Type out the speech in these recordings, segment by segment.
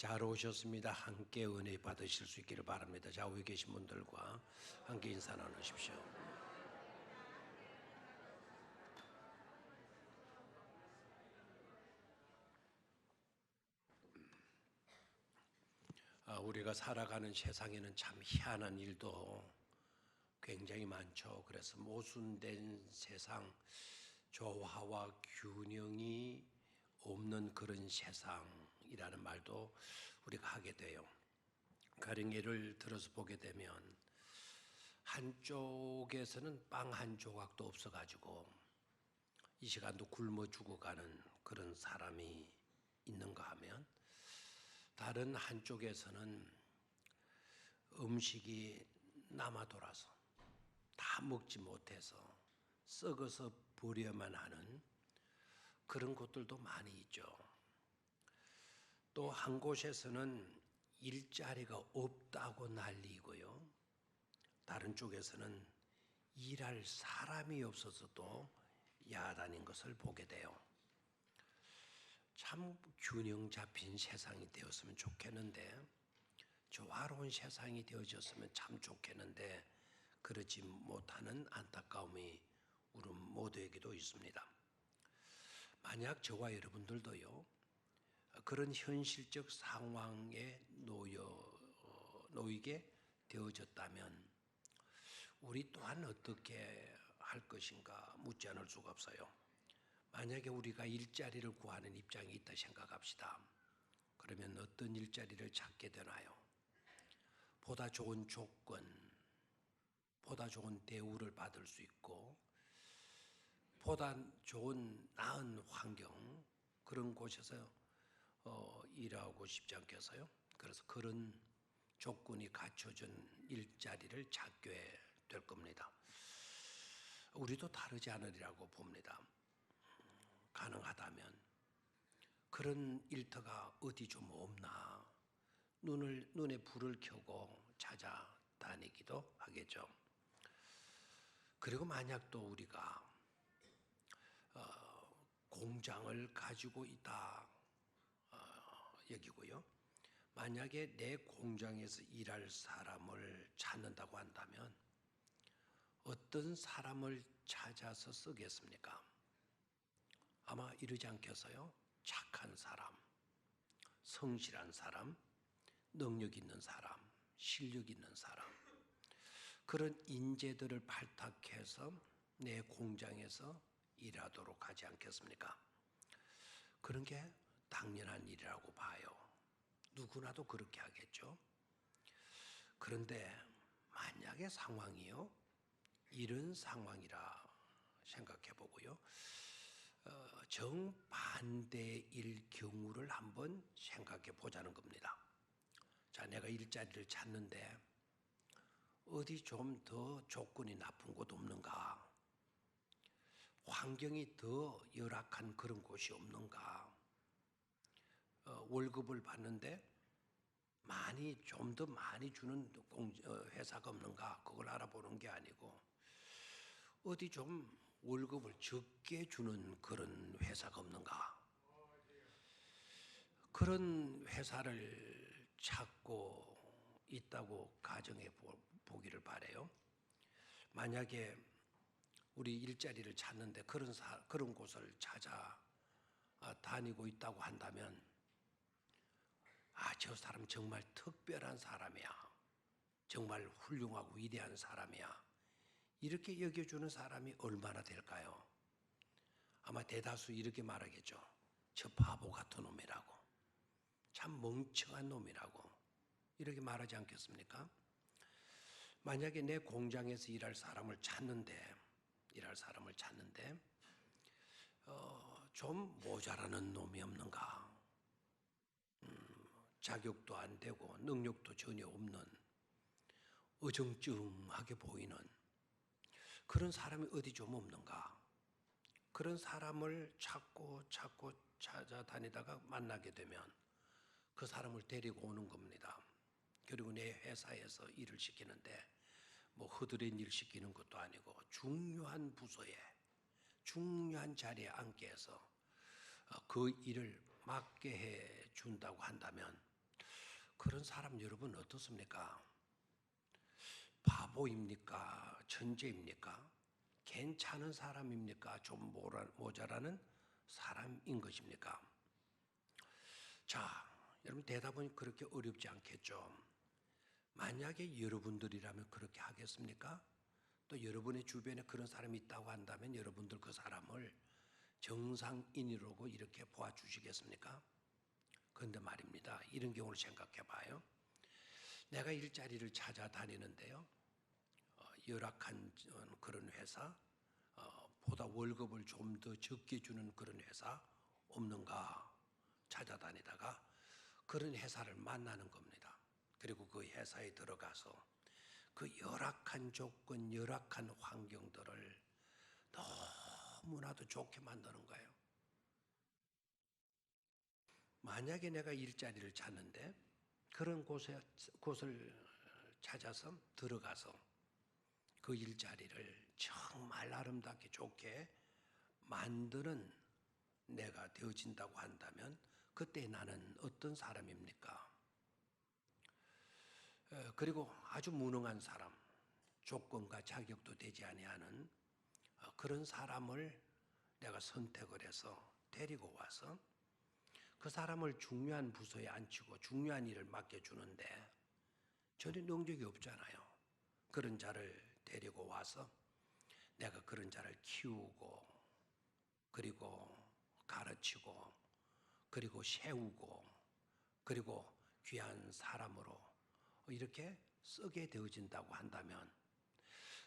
잘 오셨습니다. 함께 은혜 받으실 수 있기를 바랍니다. 좌우에 계신 분들과 함께 인사 나누십시오. 우리가 살아가는 세상에는 참 희한한 일도 굉장히 많죠. 그래서 모순된 세상, 조화와 균형이 없는 그런 세상이라는 말도 우리가 하게 돼요. 가령 예를 들어서 보게 되면 한쪽에서는 빵 한 조각도 없어가지고 이 시간도 굶어 죽어가는 그런 사람이 있는가 하면, 다른 한쪽에서는 음식이 남아 돌아서 다 먹지 못해서 썩어서 버려야만 하는 그런 곳들도 많이 있죠. 또 한 곳에서는 일자리가 없다고 난리고요. 다른 쪽에서는 일할 사람이 없어서 또 야단인 것을 보게 돼요. 참 균형 잡힌 세상이 되었으면 좋겠는데, 조화로운 세상이 되어졌으면 참 좋겠는데 그렇지 못하는 안타까움이 우리 모두에게도 있습니다. 만약 저와 여러분들도요, 그런 현실적 상황에 놓이게 되어졌다면 우리 또한 어떻게 할 것인가 묻지 않을 수가 없어요. 만약에 우리가 일자리를 구하는 입장이 있다 생각합시다. 그러면 어떤 일자리를 찾게 되나요? 보다 좋은 조건, 보다 좋은 대우를 받을 수 있고 보다 좋은 나은 환경, 그런 곳에서 일하고 싶지 않겠어요? 그래서 그런 조건이 갖춰진 일자리를 찾게 될 겁니다. 우리도 다르지 않으리라고 봅니다. 가능하다면 그런 일터가 어디 좀 없나 눈에 불을 켜고 찾아다니기도 하겠죠. 그리고 만약 또 우리가 공장을 가지고 있다 여기고요, 만약에 내 공장에서 일할 사람을 찾는다고 한다면 어떤 사람을 찾아서 쓰겠습니까? 아마 이러지 않겠어요? 착한 사람, 성실한 사람, 능력 있는 사람, 실력 있는 사람, 그런 인재들을 발탁해서 내 공장에서 일하도록 하지 않겠습니까? 그런 게 당연한 일이라고 봐요. 누구나도 그렇게 하겠죠. 그런데 만약의 상황이요, 이런 상황이라 생각해 보고요, 정반대일 경우를 한번 생각해 보자는 겁니다. 자, 내가 일자리를 찾는데 어디 좀 더 조건이 나쁜 곳 없는가? 환경이 더 열악한 그런 곳이 없는가? 월급을 받는데 좀 더 많이 주는 회사가 없는가? 그걸 알아보는 게 아니고 어디 좀 월급을 적게 주는 그런 회사가 없는가? 그런 회사를 찾고 있다고 가정해 보기를 바라요. 만약에 우리 일자리를 찾는데 그런 곳을 찾아 다니고 있다고 한다면, 저 사람 정말 특별한 사람이야, 정말 훌륭하고 위대한 사람이야, 이렇게 여겨주는 사람이 얼마나 될까요? 아마 대다수 이렇게 말하겠죠. 저 바보 같은 놈이라고, 참 멍청한 놈이라고, 이렇게 말하지 않겠습니까? 만약에 내 공장에서 일할 사람을 찾는데 좀 모자라는 놈이 없는가? 자격도 안 되고 능력도 전혀 없는 어정쩡하게 보이는 그런 사람이 어디 좀 없는가? 그런 사람을 찾아다니다가 만나게 되면 그 사람을 데리고 오는 겁니다. 그리고 내 회사에서 일을 시키는데 뭐 허드렛 일 시키는 것도 아니고 중요한 부서에, 중요한 자리에 앉게 해서 그 일을 맡게 해 준다고 한다면 그런 사람 여러분 어떻습니까? 바보입니까? 천재입니까? 괜찮은 사람입니까? 좀 모자라는 사람인 것입니까? 자, 여러분 대답은 그렇게 어렵지 않겠죠. 만약에 여러분들이라면 그렇게 하겠습니까? 또 여러분의 주변에 그런 사람이 있다고 한다면 여러분들 그 사람을 정상인이라고 이렇게 보아주시겠습니까? 그런데 말입니다. 이런 경우를 생각해 봐요. 내가 일자리를 찾아다니는데요. 열악한 그런 회사, 보다 월급을 좀 더 적게 주는 그런 회사 없는가 찾아다니다가 그런 회사를 만나는 겁니다. 그리고 그 회사에 들어가서 그 열악한 조건, 열악한 환경들을 너무나도 좋게 만드는 거예요. 만약에 내가 일자리를 찾는데 그런 곳을 찾아서 들어가서 그 일자리를 정말 아름답게 좋게 만드는 내가 되어진다고 한다면 그때 나는 어떤 사람입니까? 그리고 아주 무능한 사람, 조건과 자격도 되지 아니하는 그런 사람을 내가 선택을 해서 데리고 와서 그 사람을 중요한 부서에 앉히고 중요한 일을 맡겨주는데 전혀 능력이 없잖아요. 그런 자를 데리고 와서 내가 그런 자를 키우고 그리고 가르치고 그리고 세우고 그리고 귀한 사람으로 이렇게 쓰게 되어진다고 한다면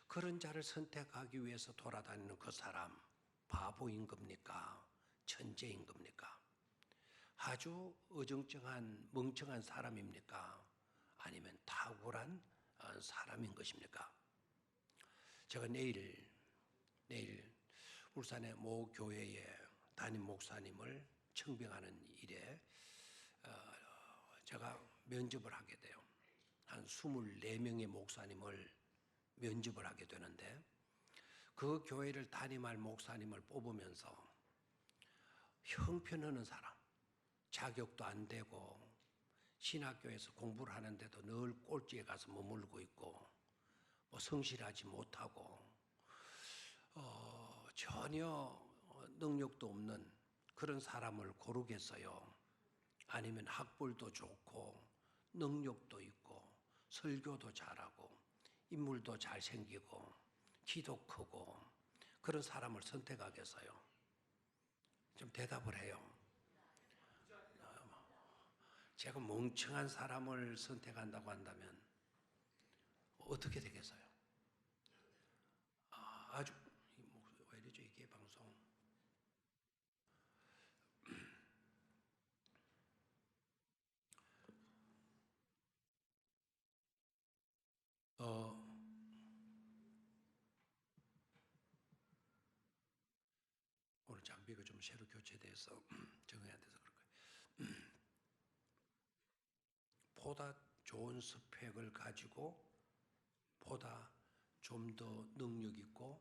그런 자를 선택하기 위해서 돌아다니는 그 사람 바보인 겁니까? 천재인 겁니까? 아주 어정쩡한 멍청한 사람입니까? 아니면 탁월한 사람인 것입니까? 제가 내일 울산의 모 교회의 담임 목사님을 청빙하는 일에 제가 면접을 하게 돼요. 한 24명의 목사님을 면접을 하게 되는데 그 교회를 담임할 목사님을 뽑으면서 형편없는 사람, 자격도 안 되고 신학교에서 공부를 하는데도 늘 꼴찌에 가서 머물고 있고 뭐 성실하지 못하고 전혀 능력도 없는 그런 사람을 고르겠어요? 아니면 학벌도 좋고 능력도 있고 설교도 잘하고 인물도 잘생기고 키도 크고 그런 사람을 선택하겠어요? 좀 대답을 해요. 제가 멍청한 사람을 선택한다고 한다면 어떻게 되겠어요? 아주 왜 이러죠 이게 방송? 어, 오늘 장비가 좀 새로 교체돼서 적응이 안 돼서 그럴 거예요. 보다 좋은 스펙을 가지고 보다 좀 더 능력 있고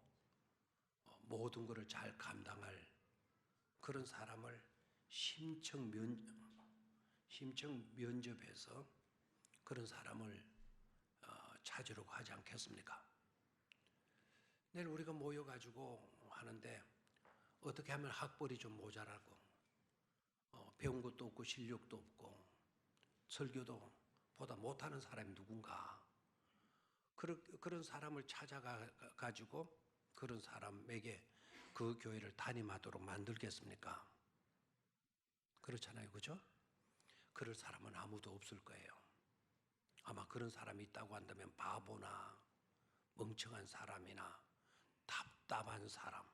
모든 것을 잘 감당할 그런 사람을 심층 면접해서 그런 사람을 찾으려고 하지 않겠습니까? 내일 우리가 모여가지고 하는데 어떻게 하면 학벌이 좀 모자라고 배운 것도 없고 실력도 없고 설교도 보다 못하는 사람이 누군가 그런 사람을 찾아가지고 그런 사람에게 그 교회를 담임하도록 만들겠습니까? 그렇잖아요, 그죠? 그럴 사람은 아무도 없을 거예요. 아마 그런 사람이 있다고 한다면 바보나 멍청한 사람이나 답답한 사람,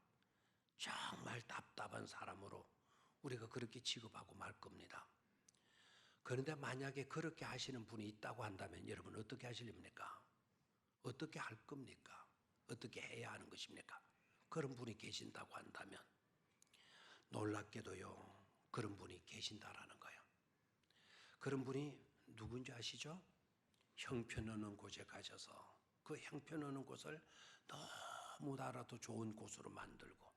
정말 답답한 사람으로 우리가 그렇게 취급하고 말 겁니다. 그런데 만약에 그렇게 하시는 분이 있다고 한다면 여러분 어떻게 하실랍니까? 어떻게 할 겁니까? 어떻게 해야 하는 것입니까? 그런 분이 계신다고 한다면 놀랍게도요 그런 분이 계신다라는 거예요. 그런 분이 누군지 아시죠? 형편없는 곳에 가셔서 그 형편없는 곳을 너무나라도 좋은 곳으로 만들고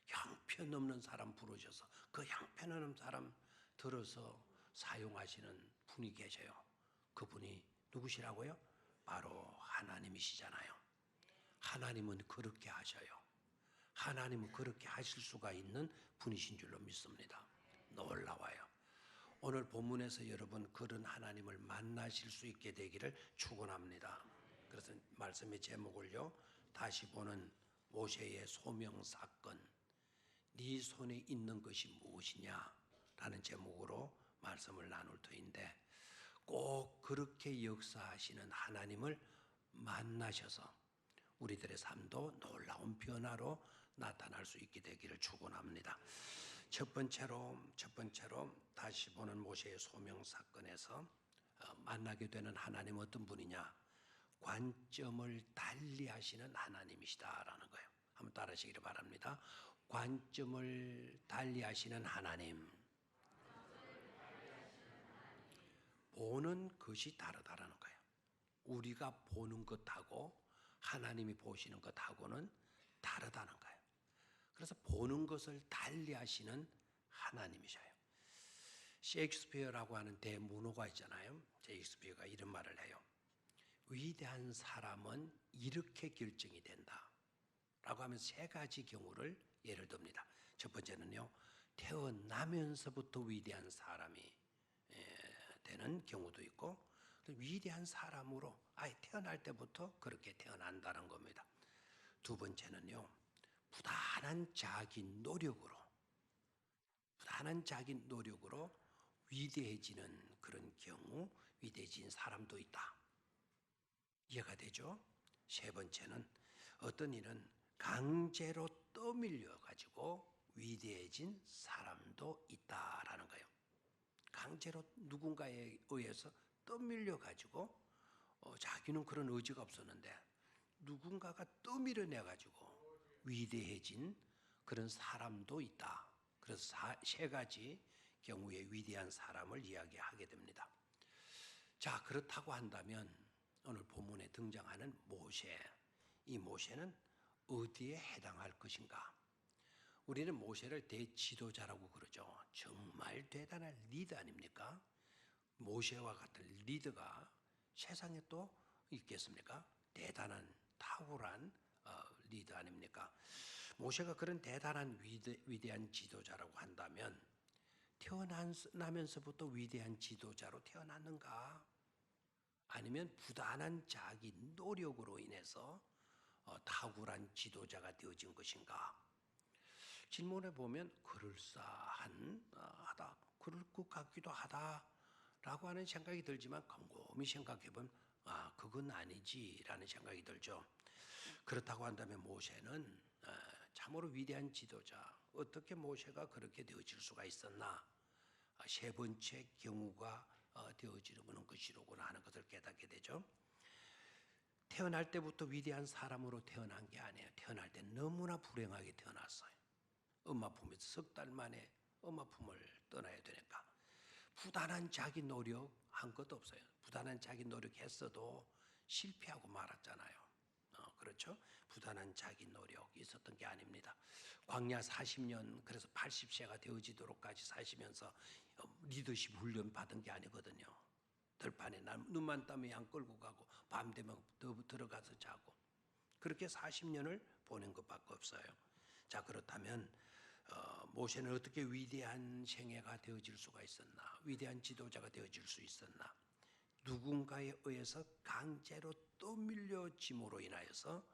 형편없는 사람 부르셔서 그 형편없는 사람 들어서 사용하시는 분이 계셔요. 그분이 누구시라고요? 바로 하나님이시잖아요. 하나님은 그렇게 하셔요. 하나님은 그렇게 하실 수가 있는 분이신 줄로 믿습니다. 놀라워요. 오늘 본문에서 여러분 그런 하나님을 만나실 수 있게 되기를 축원합니다. 그래서 말씀의 제목을요, 다시 보는 모세의 소명 사건, 네 손에 있는 것이 무엇이냐 라는 제목으로 말씀을 나눌 터인데, 꼭 그렇게 역사하시는 하나님을 만나셔서 우리들의 삶도 놀라운 변화로 나타날 수 있게 되기를 축원합니다. 첫 번째로 다시 보는 모세의 소명 사건에서 만나게 되는 하나님 어떤 분이냐? 관점을 달리하시는 하나님이시다라는 거예요. 한번 따라하시기를 바랍니다. 관점을 달리하시는 하나님. 보는 것이 다르다라는 거예요. 우리가 보는 것하고 하나님이 보시는 것하고는 다르다는 거예요. 그래서 보는 것을 달리하시는 하나님이셔요. 셰익스피어라고 하는 대문호가 있잖아요. 셰익스피어가 이런 말을 해요. 위대한 사람은 이렇게 결정이 된다 라고 하면 세 가지 경우를 예를 듭니다. 첫 번째는요, 태어나면서부터 위대한 사람이 되는 경우도 있고, 위대한 사람으로 아예 태어날 때부터 그렇게 태어난다는 겁니다. 두 번째는요, 부단한 자기 노력으로 위대해지는 그런 경우, 위대해진 사람도 있다. 이해가 되죠? 세 번째는 어떤 이는 강제로 떠밀려 가지고 위대해진 사람도 있다라는 거예요. 강제로 누군가에 의해서 떠밀려 가지고 자기는 그런 의지가 없었는데 누군가가 떠밀어내 가지고 위대해진 그런 사람도 있다. 그래서 세 가지 경우의 위대한 사람을 이야기하게 됩니다. 자, 그렇다고 한다면 오늘 본문에 등장하는 모세, 이 모세는 어디에 해당할 것인가? 우리는 모세를 대지도자라고 그러죠. 정말 대단한 리더 아닙니까? 모세와 같은 리더가 세상에 또 있겠습니까? 대단한 탁월한 리더 아닙니까? 모세가 그런 대단한 위대한 지도자라고 한다면 태어나면서부터 위대한 지도자로 태어났는가? 아니면 부단한 자기 노력으로 인해서 탁월한 지도자가 되어진 것인가? 질문해 보면 그럴싸하다, 그럴 것 같기도 하다라고 하는 생각이 들지만 곰곰이 생각해 보면 그건 아니지라는 생각이 들죠. 그렇다고 한다면 모세는 참으로 위대한 지도자, 어떻게 모세가 그렇게 되어질 수가 있었나? 세 번째 경우가 되어지는 것이로구나 하는 것을 깨닫게 되죠. 태어날 때부터 위대한 사람으로 태어난 게 아니에요. 태어날 때 너무나 불행하게 태어났어요. 엄마 품에서 석 달 만에 엄마 품을 떠나야 되니까 부단한 자기 노력 한 것도 없어요. 부단한 자기 노력했어도 실패하고 말았잖아요. 그렇죠? 부단한 자기 노력이 있었던 게 아닙니다. 광야 40년, 그래서 80세가 되어지도록까지 사시면서 리더십 훈련 받은 게 아니거든요. 들판에 눈만 땀이 안 끌고 가고 밤 되면 들어가서 자고 그렇게 40년을 보낸 것밖에 없어요. 자, 그렇다면 모세는 어떻게 위대한 생애가 되어질 수가 있었나? 위대한 지도자가 되어질 수 있었나? 누군가에 의해서 강제로 떠밀려짐으로 인하여서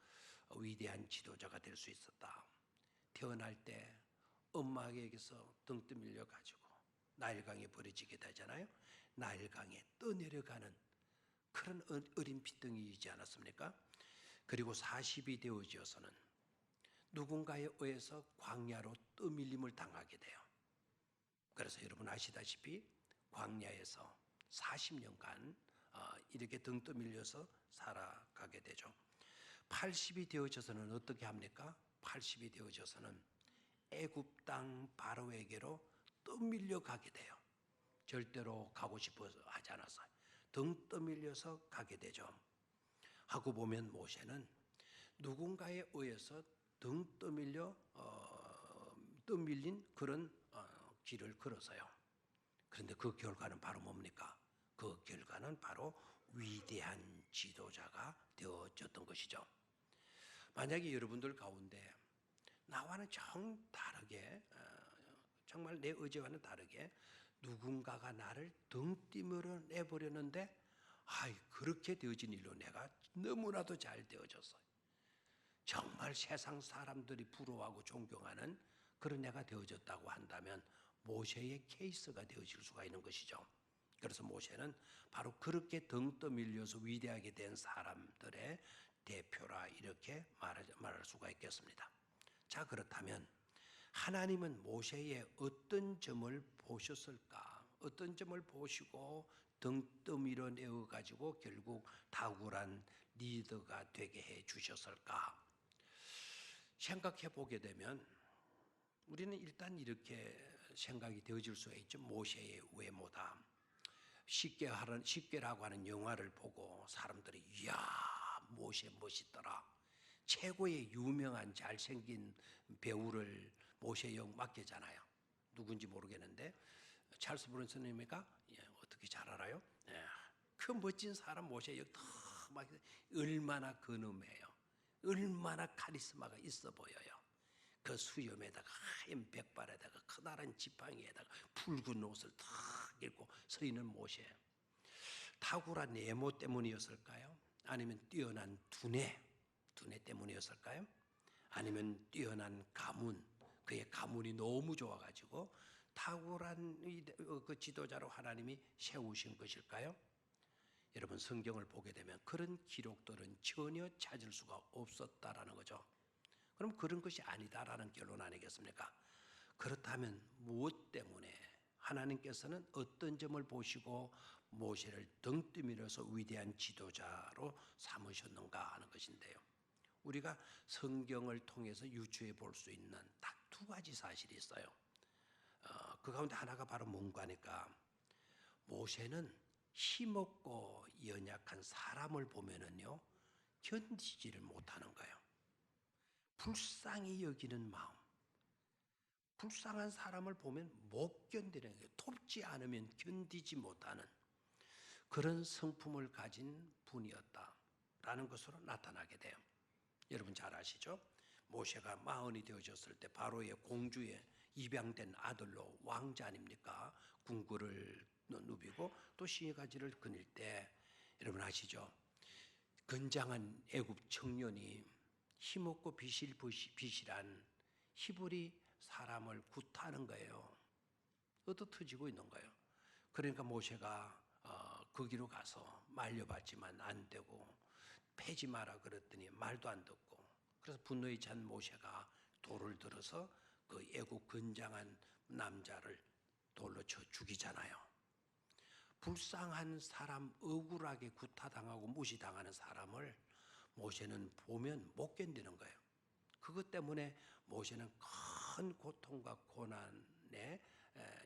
위대한 지도자가 될 수 있었다. 태어날 때 엄마에게서 등 떠밀려 가지고 나일강에 버려지게 되잖아요. 나일강에 떠내려가는 그런 어린 피덩이이지 않았습니까? 그리고 40이 되어져서는 누군가에 의해서 광야로 떠밀림을 당하게 돼요. 그래서 여러분 아시다시피 광야에서 40년간 이렇게 등 떠밀려서 살아가게 되죠. 80이 되어져서는 어떻게 합니까? 80이 되어져서는 애굽 땅 바로에게로 떠밀려 가게 돼요. 절대로 가고 싶어서 하지 않았어요. 등 떠밀려서 가게 되죠. 하고 보면 모세는 누군가에 의해서 등 떠밀린 그런 길을 걸어서요. 그런데 그 결과는 바로 뭡니까? 그 결과는 사람은 바로 위대한 지도자가 되어졌던 것이죠. 만약에 여러분들 가운데 나와는 정 다르게 정말 내 의지와는 다르게 누군가가 나를 등 뛰물어 내버렸는데 그렇게 되어진 일로 내가 너무나도 잘 되어졌어요. 정말 세상 사람들이 부러워하고 존경하는 그런 내가 되어졌다고 한다면 모세의 케이스가 되어질 수가 있는 것이죠. 그래서 모세는 바로 그렇게 등 떠밀려서 위대하게 된 사람들의 대표라 이렇게 말할 수가 있겠습니다. 자, 그렇다면 하나님은 모세의 어떤 점을 보셨을까? 어떤 점을 보시고 등 떠밀어 내어 가지고 결국 탁월한 리더가 되게 해 주셨을까? 생각해 보게 되면 우리는 일단 이렇게 생각이 되어질 수가 있죠. 모세의 외모다. 쉽게라고 하는 영화를 보고 사람들이 이야 모세 멋있더라. 최고의 유명한 잘생긴 배우를 모세 역 맡기잖아요. 누군지 모르겠는데 찰스 브론슨입니까? 예, 어떻게 잘 알아요? 예, 그 멋진 사람 모세 역 막 얼마나 근엄해요. 얼마나 카리스마가 있어 보여요. 그 수염에다가 하얀 백발에다가 커다란 지팡이에다가 붉은 옷을 탁 입고 서 있는 모세. 탁월한 외모 때문이었을까요? 아니면 뛰어난 두뇌 때문이었을까요? 아니면 뛰어난 가문, 그의 가문이 너무 좋아가지고 탁월한 그 지도자로 하나님이 세우신 것일까요? 여러분 성경을 보게 되면 그런 기록들은 전혀 찾을 수가 없었다라는 거죠. 그럼 그런 것이 아니다라는 결론 아니겠습니까? 그렇다면 무엇 때문에 하나님께서는 어떤 점을 보시고 모세를 등 떠밀어서 위대한 지도자로 삼으셨는가 하는 것인데요. 우리가 성경을 통해서 유추해 볼 수 있는 딱 두 가지 사실이 있어요. 그 가운데 하나가 바로 뭔가 하니까 모세는 힘없고 연약한 사람을 보면은요 견디지를 못하는 거예요. 불쌍히 여기는 마음, 불쌍한 사람을 보면 못 견디는 거예요. 돕지 않으면 견디지 못하는 그런 성품을 가진 분이었다라는 것으로 나타나게 돼요. 여러분 잘 아시죠? 모세가 마흔이 되어졌을 때 바로의 공주의 입양된 아들로 왕자 아닙니까? 궁궐을 누비고 또 시가지를 거닐 때 여러분 아시죠? 건장한 애굽 청년이 힘없고 비실한 히브리 사람을 굿하는 거예요. 얻어터지고 있는 거예요. 그러니까 모세가 거기로 가서 말려봤지만 안 되고 패지 마라 그랬더니 말도 안 듣고 그래서 분노에 찬 모세가 돌을 들어서 그 애국 건장한 남자를 돌로 쳐 죽이잖아요. 불쌍한 사람, 억울하게 구타당하고 무시당하는 사람을 모세는 보면 못 견디는 거예요. 그것 때문에 모세는 큰 고통과 고난의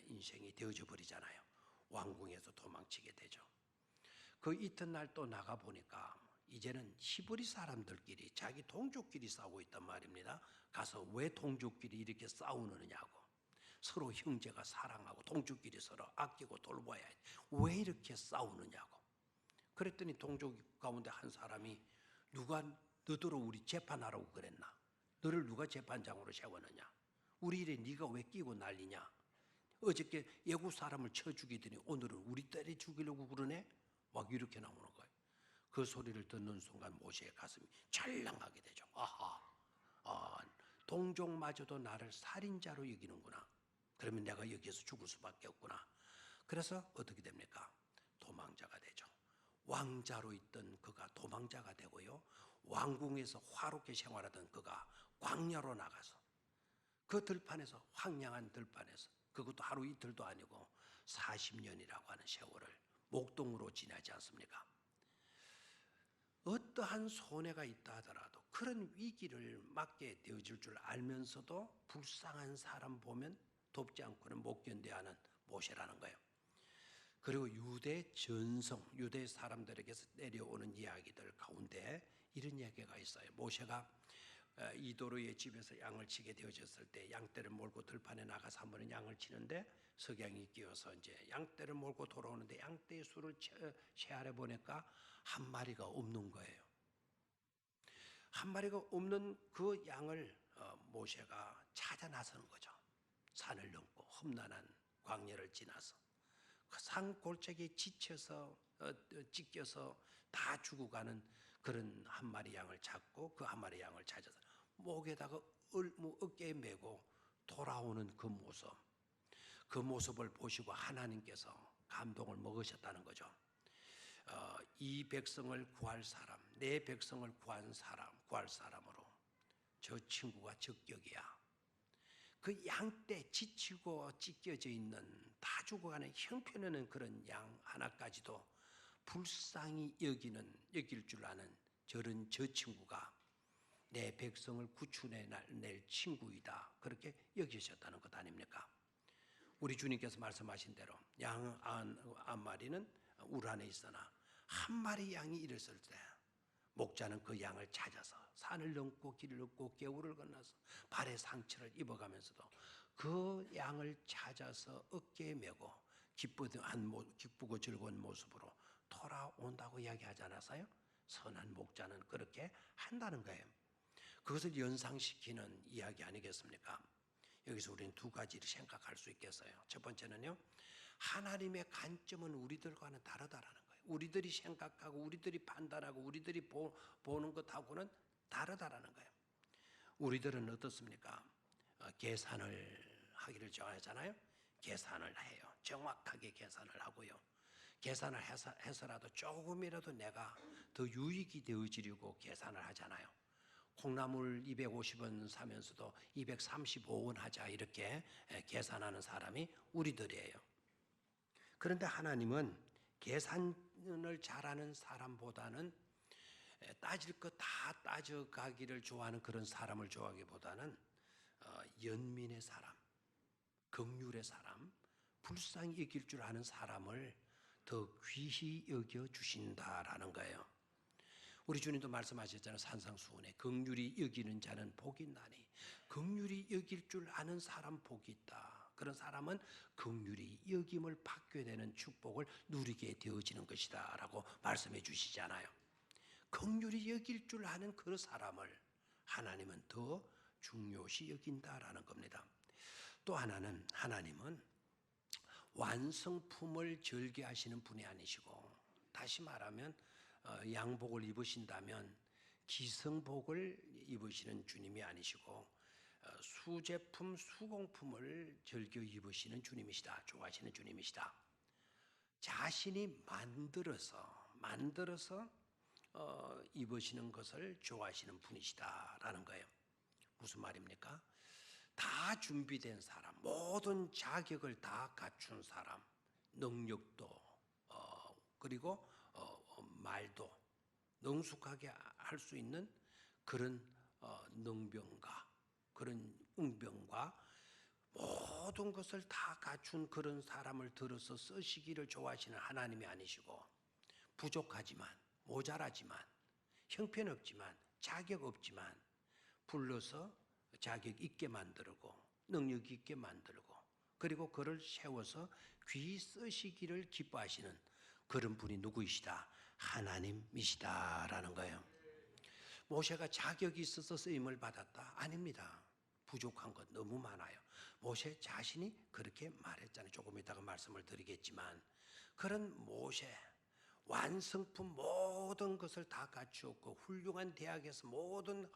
인생이 되어져 버리잖아요. 왕궁에서 도망치게 되죠. 그 이튿날 또 나가보니까 이제는 히브리 사람들끼리 자기 동족끼리 싸우고 있단 말입니다. 가서 왜 동족끼리 이렇게 싸우느냐고. 서로 형제가 사랑하고 동족끼리 서로 아끼고 돌봐야 왜 이렇게 싸우느냐고. 그랬더니 동족 가운데 한 사람이 누가 너더러 우리 재판하라고 그랬나? 너를 누가 재판장으로 세웠느냐? 우리 일에 네가 왜 끼고 난리냐? 어저께 애국 사람을 쳐 죽이더니 오늘은 우리 때려 죽이려고 그러네? 막 이렇게 나오는 거예요. 그 소리를 듣는 순간 모세의 가슴이 찰랑하게 되죠. 동족마저도 나를 살인자로 여기는구나. 그러면 내가 여기서 죽을 수밖에 없구나. 그래서 어떻게 됩니까? 도망자가 되죠. 왕자로 있던 그가 도망자가 되고요. 왕궁에서 화롭게 생활하던 그가 광야로 나가서 그 들판에서 황량한 들판에서 그것도 하루 이틀도 아니고 40년이라고 하는 세월을 목동으로 지나지 않습니까? 어떠한 손해가 있다 하더라도 그런 위기를 맞게 되어질 줄 알면서도 불쌍한 사람 보면 돕지 않고는 못 견뎌하는 모세라는 거예요. 그리고 유대 전성, 유대 사람들에게서 내려오는 이야기들 가운데 이런 이야기가 있어요. 모세가 이도로의 집에서 양을 치게 되어졌을 때 양떼를 몰고 들판에 나가서 한 번은 양을 치는데 석양이 끼어서 이제 양떼를 몰고 돌아오는데 양떼의 수를 채하려 보니까 한 마리가 없는 거예요. 한 마리가 없는 그 양을 모세가 찾아 나서는 거죠. 산을 넘고 험난한 광야를 지나서 그 산 골짜기에 지쳐서 찢겨서 다 죽어가는 그런 한 마리 양을 찾고 그 한 마리 양을 찾아서 목에다가 어깨에 메고 돌아오는 그 모습, 그 모습을 보시고 하나님께서 감동을 먹으셨다는 거죠. 이 백성을 구할 사람, 내 백성을 구할 사람으로 저 친구가 적격이야. 그 양떼 지치고 찢겨져 있는 다 죽어가는 형편없는 그런 양 하나까지도 불쌍히 여길 줄 아는 저런 저 친구가 내 백성을 구출해낼 친구이다. 그렇게 여기셨다는 것 아닙니까? 우리 주님께서 말씀하신 대로 양 한 마리는 울 안에 있으나 한 마리 양이 이랬을 때 목자는 그 양을 찾아서 산을 넘고 길을 넘고 겨울을 건너서 발에 상처를 입어가면서도 그 양을 찾아서 어깨에 메고 기쁘고 즐거운 모습으로 돌아온다고 이야기하지 않았어요? 선한 목자는 그렇게 한다는 거예요. 그것을 연상시키는 이야기 아니겠습니까? 여기서 우리는 두 가지를 생각할 수 있겠어요. 첫 번째는요, 하나님의 관점은 우리들과는 다르다라는 거예요. 우리들이 생각하고 우리들이 판단하고 우리들이 보는 것하고는 다르다라는 거예요. 우리들은 어떻습니까? 계산을 하기를 좋아하잖아요. 계산을 해요. 정확하게 계산을 하고요. 계산을 해서라도 조금이라도 내가 더 유익이 되어지려고 계산을 하잖아요. 콩나물 250원 사면서도 235원 하자 이렇게 계산하는 사람이 우리들이에요. 그런데 하나님은 계산을 잘하는 사람보다는 따질 것 다 따져가기를 좋아하는 그런 사람을 좋아하기보다는 연민의 사람, 긍휼의 사람, 불쌍히 여길 줄 아는 사람을 더 귀히 여겨 주신다라는 거예요. 우리 주님도 말씀하셨잖아요. 산상수훈에 긍휼히 여기는 자는 복이 있나니 긍휼히 여길 줄 아는 사람 복이 있다. 그런 사람은 긍휼히 여김을 받게 되는 축복을 누리게 되어지는 것이다 라고 말씀해 주시잖아요. 긍휼히 여길 줄 아는 그 사람을 하나님은 더 중요시 여긴다라는 겁니다. 또 하나는 하나님은 완성품을 절개하시는 분이 아니시고, 다시 말하면 양복을 입으신다면 기성복을 입으시는 주님이 아니시고 수제품, 수공품을 즐겨 입으시는 주님이시다. 좋아하시는 주님이시다. 자신이 만들어서 입으시는 것을 좋아하시는 분이시다라는 거예요. 무슨 말입니까? 다 준비된 사람, 모든 자격을 다 갖춘 사람, 능력도 그리고 말도 능숙하게 할 수 있는 그런 능병과 그런 응병과 모든 것을 다 갖춘 그런 사람을 들어서 쓰시기를 좋아하시는 하나님이 아니시고, 부족하지만 모자라지만 형편없지만 자격 없지만 불러서 자격 있게 만들고 능력 있게 만들고 그리고 그를 세워서 귀히 쓰시기를 기뻐하시는 그런 분이 누구이시다? 하나님이시다라는 거예요. 모세가 자격이 있어서 쓰임을 받았다? 아닙니다. 부족한 것 너무 많아요. 모세 자신이 그렇게 말했잖아요. 조금 이따가 말씀을 드리겠지만, 그런 모세 완성품 모든 것을 다 갖추었고 훌륭한 대학에서 모든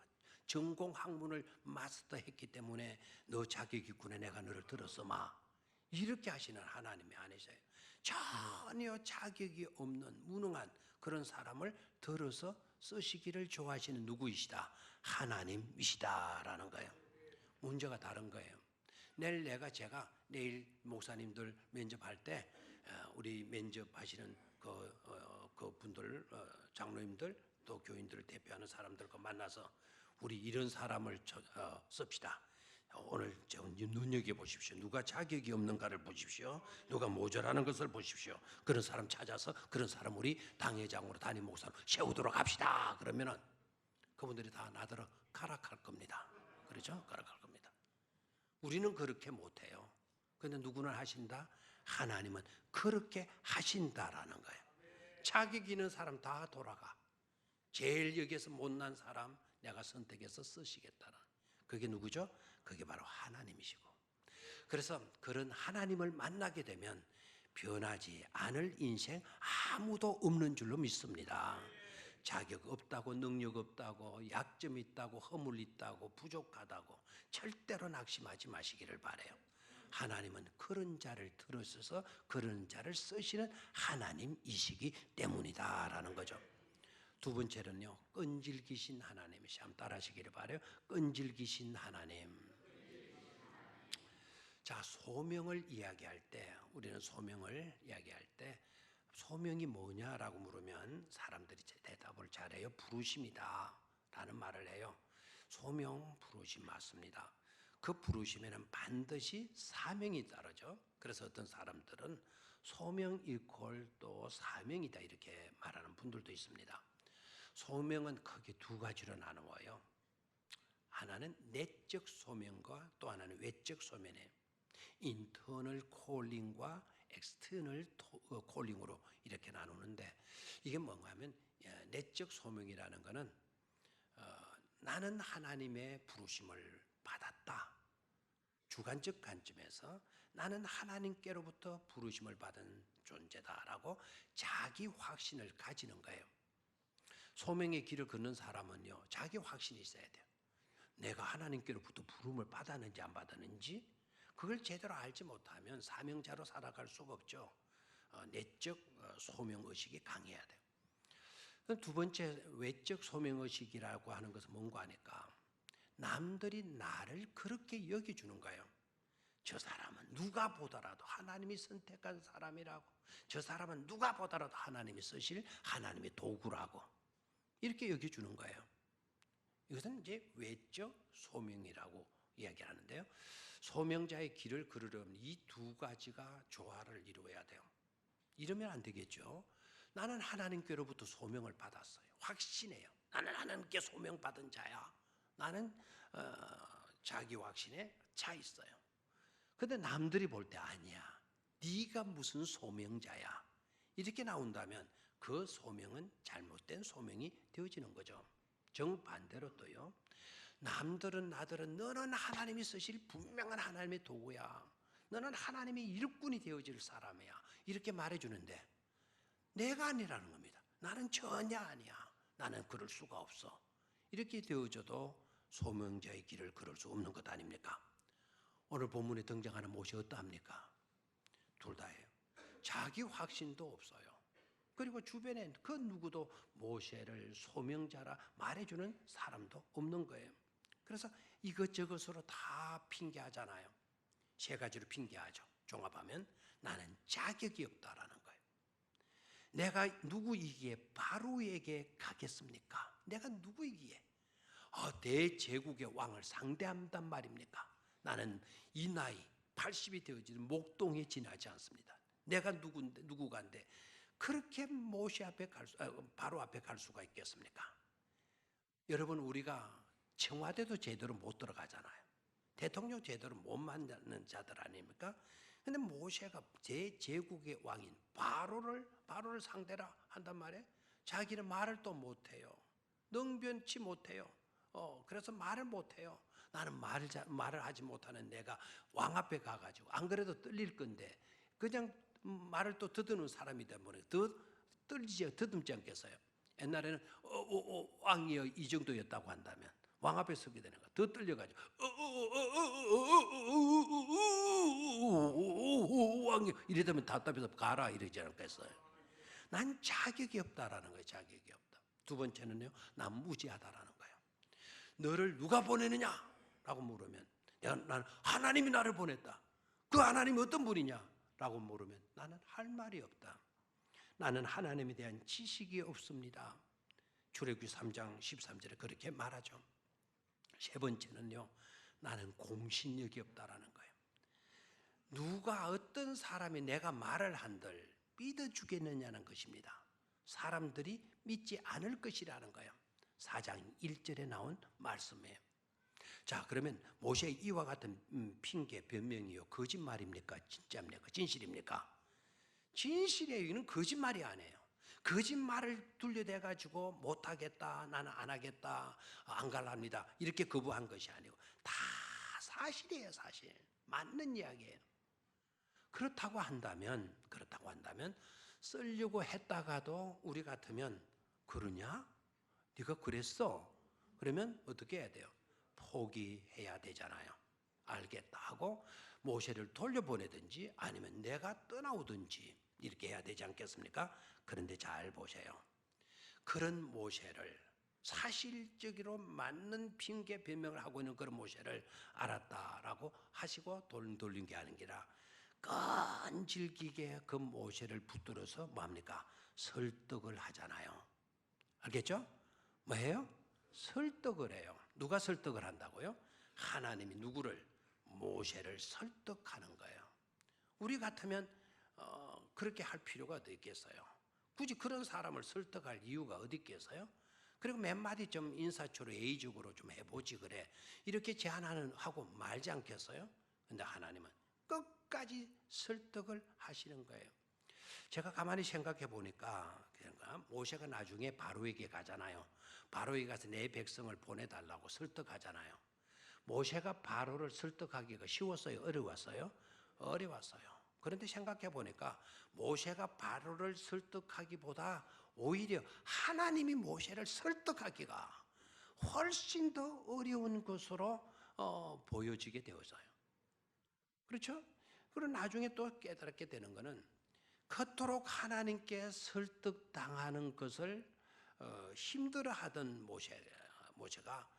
전공 학문을 마스터했기 때문에 너 자격 있구나, 내가 너를 들어서 마, 이렇게 하시는 하나님이 아니세요. 전혀 자격이 없는 무능한 그런 사람을 들어서 쓰시기를 좋아하시는 누구이시다? 하나님이시다라는 거예요. 문제가 다른 거예요. 제가 내일 목사님들 면접할 때 우리 면접하시는 그 분들, 장로님들 또 교인들을 대표하는 사람들과 만나서 우리 이런 사람을 씁시다. 오늘 좀 눈여겨보십시오. 누가 자격이 없는가를 보십시오. 누가 모자라는 것을 보십시오. 그런 사람 찾아서 그런 사람 우리 당회장으로 담임 목사로 세우도록 합시다. 그러면은 그분들이 다 나더러 가락할 겁니다. 그렇죠? 가락할 겁니다. 우리는 그렇게 못해요. 그런데 누구는 하신다? 하나님은 그렇게 하신다라는 거예요. 자격 있는 사람 다 돌아가. 제일 여기에서 못난 사람 내가 선택해서 쓰시겠다는. 그게 누구죠? 그게 바로 하나님이시고. 그래서 그런 하나님을 만나게 되면 변하지 않을 인생 아무도 없는 줄로 믿습니다. 자격 없다고, 능력 없다고, 약점 있다고, 허물 있다고, 부족하다고 절대로 낙심하지 마시기를 바라요. 하나님은 그런 자를 들으셔서 그런 자를 쓰시는 하나님이시기 때문이다라는 거죠. 두 번째는요, 끈질기신 하나님이시. 한번 따라하시기를 바라요. 끈질기신 하나님. 자, 소명을 이야기할 때, 우리는 소명을 이야기할 때 소명이 뭐냐라고 물으면 사람들이 대답을 잘해요. 부르심이다 라는 말을 해요. 소명, 부르심 맞습니다. 그 부르심에는 반드시 사명이 따르죠. 그래서 어떤 사람들은 소명 이퀄 또 사명이다 이렇게 말하는 분들도 있습니다. 소명은 크게 두 가지로 나누어요. 하나는 내적 소명과 또 하나는 외적 소명이에요. 인터널 콜링과 엑스터널 콜링으로 이렇게 나누는데, 이게 뭔가 하면 내적 소명이라는 것은 나는 하나님의 부르심을 받았다. 주관적 관점에서 나는 하나님께로부터 부르심을 받은 존재다라고 자기 확신을 가지는 거예요. 소명의 길을 걷는 사람은요, 자기 확신이 있어야 돼요. 내가 하나님께로부터 부름을 받았는지 안 받았는지 그걸 제대로 알지 못하면 사명자로 살아갈 수가 없죠. 내적 소명의식이 강해야 돼요. 두 번째, 외적 소명의식이라고 하는 것은 뭔가 하니까 남들이 나를 그렇게 여겨주는 거예요. 저 사람은 누가 보더라도 하나님이 선택한 사람이라고, 저 사람은 누가 보더라도 하나님이 쓰실 하나님의 도구라고 이렇게 여겨주는 거예요. 이것은 이제 외적 소명이라고 이야기하는데요. 소명자의 길을 걸으려면 이 두 가지가 조화를 이루어야 돼요. 이러면 안 되겠죠. 나는 하나님께로부터 소명을 받았어요. 확신해요. 나는 하나님께 소명받은 자야. 나는 자기 확신에 차 있어요. 근데 남들이 볼 때 아니야. 네가 무슨 소명자야. 이렇게 나온다면 그 소명은 잘못된 소명이 되어지는 거죠. 정반대로 또요. 남들은 나들은 너는 하나님이 쓰실 분명한 하나님의 도구야. 너는 하나님의 일꾼이 되어질 사람이야. 이렇게 말해주는데 내가 아니라는 겁니다. 나는 전혀 아니야. 나는 그럴 수가 없어. 이렇게 되어져도 소명자의 길을 걸을 수 없는 것 아닙니까? 오늘 본문에 등장하는 모세 어떠합니까? 둘 다예요. 자기 확신도 없어요. 그리고 주변에 그 누구도 모세를 소명자라 말해주는 사람도 없는 거예요. 그래서 이것저것으로 다 핑계하잖아요. 세 가지로 핑계하죠. 종합하면 나는 자격이 없다라는 거예요. 내가 누구이기에 바로에게 가겠습니까? 내가 누구이기에 대제국의 왕을 상대한단 말입니까? 나는 이 나이 80이 되어지는 목동에 지나지 않습니다. 내가 누구간데 그렇게 모세 앞에 바로 앞에 갈 수가 있겠습니까? 여러분, 우리가 청와대도 제대로 못 들어가잖아요. 대통령 제대로 못 만나는 자들 아닙니까? 근데 모세가 제국의 왕인 바로를 상대로 한단 말이에요. 자기는 말을 또 못해요. 능변치 못해요. 그래서 말을 못해요. 나는 말을 하지 못하는 내가 왕 앞에 가가지고 안 그래도 떨릴 건데 그냥 말을 또 더듬는 사람이 되면 더 떨리지 더듬지 않겠어요? 옛날에는 왕이여 이 정도였다고 한다면 왕 앞에 서게 되는 거 더 떨려가지고 왕이 이러다면 답답해서 가라 이러지 않겠어요? 난 자격이 없다라는 거예요. 자격이 없다. 두 번째는요, 난 무지하다라는 거예요. 너를 누가 보내느냐? 라고 물으면 나는 하나님이 나를 보냈다. 그 하나님이 어떤 분이냐? 라고 물으면 나는 할 말이 없다. 나는 하나님에 대한 지식이 없습니다. 출애굽기 3장 13절에 그렇게 말하죠. 세 번째는요, 나는 공신력이 없다라는 거예요. 누가 어떤 사람이 내가 말을 한들 믿어주겠느냐는 것입니다. 사람들이 믿지 않을 것이라는 거예요. 4장 1절에 나온 말씀이에요. 자, 그러면 모세의 이와 같은 핑계 변명이요, 거짓말입니까? 진짜입니까? 진실입니까? 진실이에요. 이는 거짓말이 아니에요. 거짓말을 둘러대가지고 못하겠다, 나는 안 하겠다, 안 갈랍니다, 이렇게 거부한 것이 아니고 다 사실이에요. 사실 맞는 이야기예요. 그렇다고 한다면 쓰려고 했다가도 우리 같으면, 그러냐? 네가 그랬어? 그러면 어떻게 해야 돼요? 포기해야 되잖아요. 알겠다 하고 모세를 돌려보내든지 아니면 내가 떠나오든지 이렇게 해야 되지 않겠습니까? 그런데 잘 보세요. 그런 모세를, 사실적으로 맞는 핑계 변명을 하고 있는 그런 모세를 알았다라고 하시고 돌린 게 아니라 끈질기게 그 모세를 붙들어서 뭐합니까? 설득을 하잖아요. 알겠죠? 뭐해요? 설득을 해요. 누가 설득을 한다고요? 하나님이 누구를? 모세를 설득하는 거예요. 우리 같으면 그렇게 할 필요가 어디 있겠어요? 굳이 그런 사람을 설득할 이유가 어디 있겠어요? 그리고 몇 마디 좀 인사초로 예의적으로 좀 해보지 그래, 이렇게 제안하고 말지 않겠어요? 근데 하나님은 끝까지 설득을 하시는 거예요. 제가 가만히 생각해 보니까 모세가 나중에 바로에게 가잖아요. 바로에게 가서 내 백성을 보내달라고 설득하잖아요. 모세가 바로를 설득하기가 쉬웠어요? 어려웠어요? 어려웠어요. 그런데 생각해 보니까 모세가 바로를 설득하기보다 오히려 하나님이 모세를 설득하기가 훨씬 더 어려운 것으로 보여지게 되었어요. 그렇죠? 그리고 나중에 또 깨달게 되는 것은, 그토록 하나님께 설득당하는 것을 힘들어하던 모세가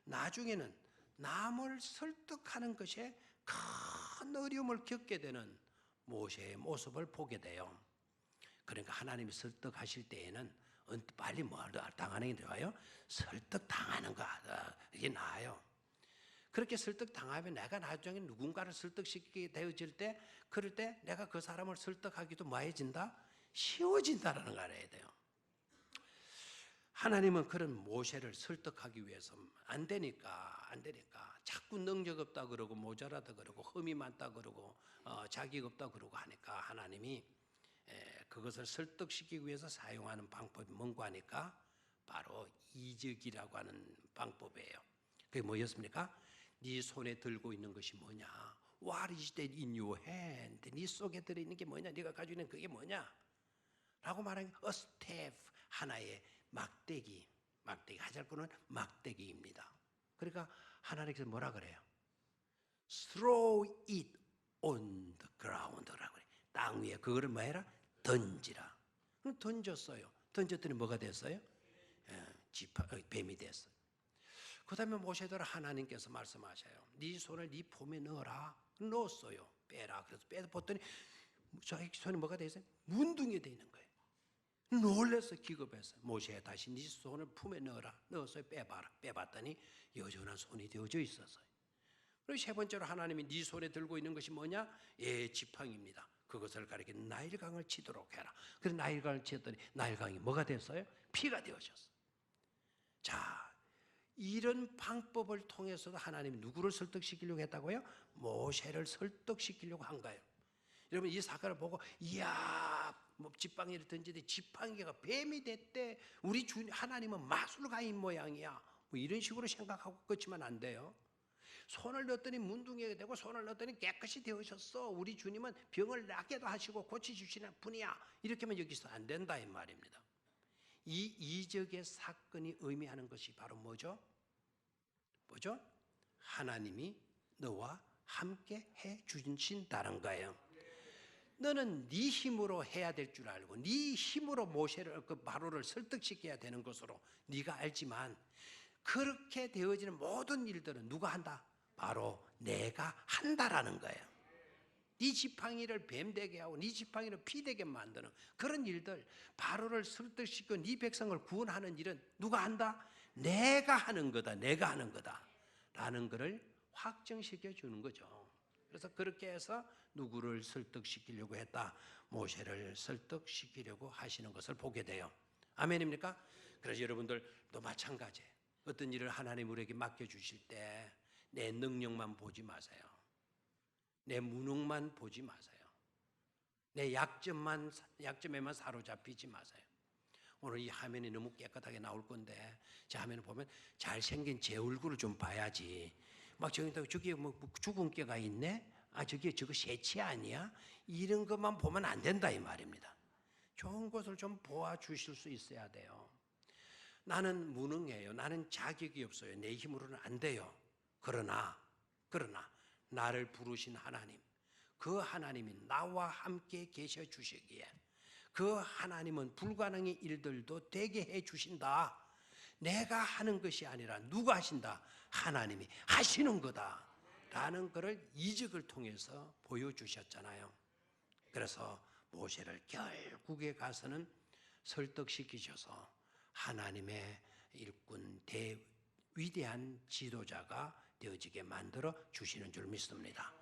나중에는 남을 설득하는 것에 큰 어려움을 겪게 되는 모세의 모습을 보게 돼요. 그러니까 하나님이 설득하실 때에는 빨리 뭘 당하는 게 좋아요? 설득당하는 거, 이게 나아요. 그렇게 설득당하면 내가 나중에 누군가를 설득시키게 되어질 때, 그럴 때 내가 그 사람을 설득하기도 뭐해진다? 쉬워진다라는 걸 알아야 돼요. 하나님은 그런 모세를 설득하기 위해서 안 되니까 자꾸 능력 없다 그러고 모자라다 그러고 흠이 많다 그러고 자기가 없다 그러고 하니까, 하나님이 그것을 설득시키기 위해서 사용하는 방법이 뭔가 하니까 바로 이적이라고 하는 방법이에요. 그게 뭐였습니까? 네 손에 들고 있는 것이 뭐냐? What is that in your hand? 네 속에 들어있는 게 뭐냐? 네가 가지고 있는 그게 뭐냐? 라고 말하는 게 a staff, 하나의 막대기 하잘거는 막대기입니다. 그러니까 하나님께서 뭐라 그래요? Throw it on the ground라고 그래요. 땅 위에 그거를 뭐 해라? 던지라. 그럼 던졌어요. 던졌더니 뭐가 됐어요? 뱀이 됐어요. 그 다음에 모세들 하나님께서 말씀하셔요. 네 손을 네 폼에 넣어라. 넣었어요. 빼라. 그래서 빼봤더니 자기 손에 뭐가 되어 있어요? 문둥이 되어 있는 거예요. 놀라서 기겁했어요. 모세야, 다시 네 손을 품에 넣어라. 넣었어요. 빼봐라. 빼봤더니 여전한 손이 되어져 있었어요. 그리고 세 번째로 하나님이 네 손에 들고 있는 것이 뭐냐? 지팡이입니다. 그것을 가리켜 나일강을 치도록 해라. 그래서 나일강을 치었더니 나일강이 뭐가 됐어요? 피가 되어졌어요. 자, 이런 방법을 통해서도 하나님이 누구를 설득시키려고 했다고요? 모세를 설득시키려고 한 거예요. 여러분, 이 사건을 보고 이야, 뭐 지팡이를 던지되 지팡이가 뱀이 됐대, 우리 주 하나님은 마술가인 모양이야, 뭐 이런 식으로 생각하고 끝이면 안 돼요. 손을 넣었더니 문둥이가 되고 손을 넣었더니 깨끗이 되어졌어, 우리 주님은 병을 낫게도 하시고 고치주시는 분이야, 이렇게만 여기서 안 된다 이 말입니다. 이 이적의 사건이 의미하는 것이 바로 뭐죠? 하나님이 너와 함께 해 주신다는 거예요. 너는 네 힘으로 해야 될 줄 알고 네 힘으로 모세를 바로를 설득시켜야 되는 것으로 네가 알지만, 그렇게 되어지는 모든 일들은 누가 한다? 바로 내가 한다라는 거예요. 네 지팡이를 뱀되게 하고 네 지팡이를 피되게 만드는 그런 일들, 바로를 설득시키고 네 백성을 구원하는 일은 누가 한다? 내가 하는 거다. 내가 하는 거다 라는 것을 확정시켜 주는 거죠. 그래서 그렇게 해서 누구를 설득시키려고 했다? 모세를 설득시키려고 하시는 것을 보게 돼요. 아멘입니까? 그래서 여러분들도 마찬가지예요. 어떤 일을 하나님 우리에게 맡겨주실 때 내 능력만 보지 마세요. 내 무능만 보지 마세요. 내 약점에만 사로잡히지 마세요. 오늘 이 화면이 너무 깨끗하게 나올 건데 제 화면을 보면 잘생긴 제 얼굴을 좀 봐야지. 막 저기 뭐 죽은 깨가 있네? 저거 새치 아니야? 이런 것만 보면 안 된다 이 말입니다. 좋은 것을 좀 보아주실 수 있어야 돼요. 나는 무능해요. 나는 자격이 없어요. 내 힘으로는 안 돼요. 그러나 나를 부르신 하나님, 그 하나님이 나와 함께 계셔 주시기에 그 하나님은 불가능의 일들도 되게 해 주신다. 내가 하는 것이 아니라 누가 하신다? 하나님이 하시는 거다 라는 것을 이적을 통해서 보여주셨잖아요. 그래서 모세를 결국에 가서는 설득시키셔서 하나님의 일꾼 위대한 지도자가 되어지게 만들어 주시는 줄 믿습니다.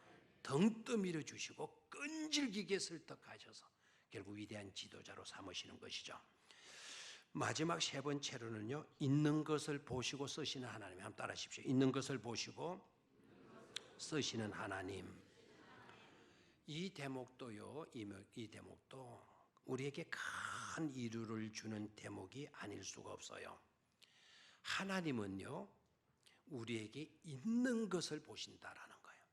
등 떠밀어 주시고 끈질기게 설득하셔서 결국 위대한 지도자로 삼으시는 것이죠. 마지막 세 번째로는요, 있는 것을 보시고 쓰시는 하나님. 한번 따라하십시오. 있는 것을 보시고 쓰시는 하나님. 이 대목도요, 이 대목도 우리에게 큰 이유를 주는 대목이 아닐 수가 없어요. 하나님은요, 우리에게 있는 것을 보신다라는 거예요.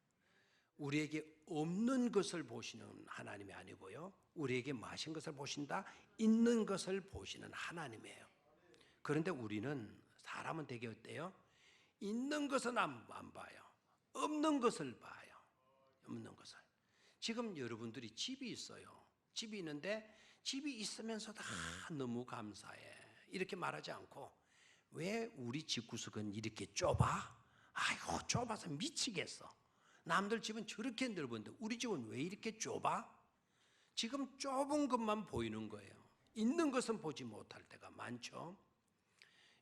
우리에게 없는 것을 보시는 하나님이 아니고요, 우리에게 뭐 하신 것을 보신다? 있는 것을 보시는 하나님이에요. 그런데 우리는 사람은 되게 어때요? 있는 것은 안 봐요. 없는 것을 봐요. 없는 것을. 지금 여러분들이 집이 있어요. 집이 있는데 집이 있으면서도 너무 감사해. 이렇게 말하지 않고 왜 우리 집구석은 이렇게 좁아? 아이고 좁아서 미치겠어. 남들 집은 저렇게 넓은데 우리 집은 왜 이렇게 좁아? 지금 좁은 것만 보이는 거예요. 있는 것은 보지 못할 때가 많죠.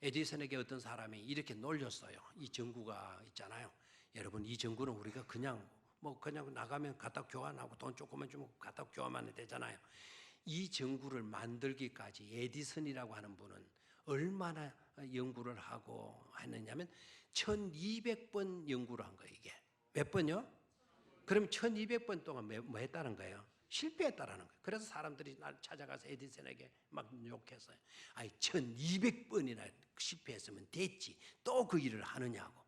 에디슨에게 어떤 사람이 이렇게 놀렸어요. 이 전구가 있잖아요. 여러분 이 전구는 우리가 그냥 나가면 갖다 교환하고 돈 조금만 주면 갖다 교환하면 되잖아요. 이 전구를 만들기까지 에디슨이라고 하는 분은 얼마나 연구를 하고 했느냐면 1200번 연구를 한 거예요. 이게 몇 번요? 그럼 1200번 동안 뭐 했다는 거예요? 실패했다라는 거예요. 그래서 사람들이 날 찾아가서 에디슨에게 막 욕했어요. 아니 1200번이나 실패했으면 됐지. 또 그 일을 하느냐고.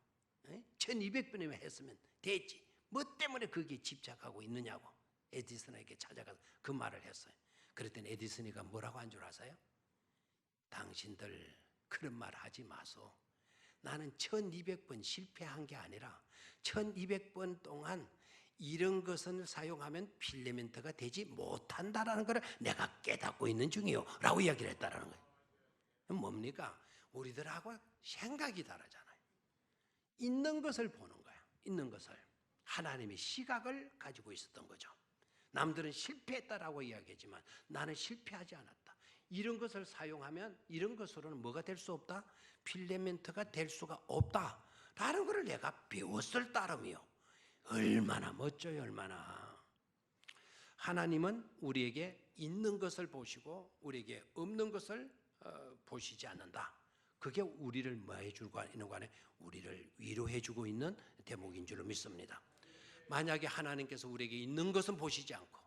1200번이나 했으면 됐지. 뭐 때문에 거기에 집착하고 있느냐고. 에디슨에게 찾아가서 그 말을 했어요. 그랬더니 에디슨이가 뭐라고 한 줄 아세요? 당신들 그런 말 하지 마소. 나는 1200번 실패한 게 아니라 1200번 동안 이런 것을 사용하면 필라멘트가 되지 못한다라는 걸 내가 깨닫고 있는 중이요 라고 이야기를 했다라는 거예요. 뭡니까? 우리들하고 생각이 다르잖아요. 있는 것을 보는 거야. 있는 것을. 하나님의 시각을 가지고 있었던 거죠. 남들은 실패했다라고 이야기하지만 나는 실패하지 않았다. 이런 것을 사용하면 이런 것으로는 뭐가 될 수 없다? 필라멘트가 될 수가 없다 라는 것을 내가 배웠을 따름이요. 얼마나 멋져요. 얼마나. 하나님은 우리에게 있는 것을 보시고 우리에게 없는 것을 보시지 않는다. 그게 우리를 뭐 해주고 있는 거 아니에요? 우리를 위로해주고 있는 대목인 줄로 믿습니다. 만약에 하나님께서 우리에게 있는 것은 보시지 않고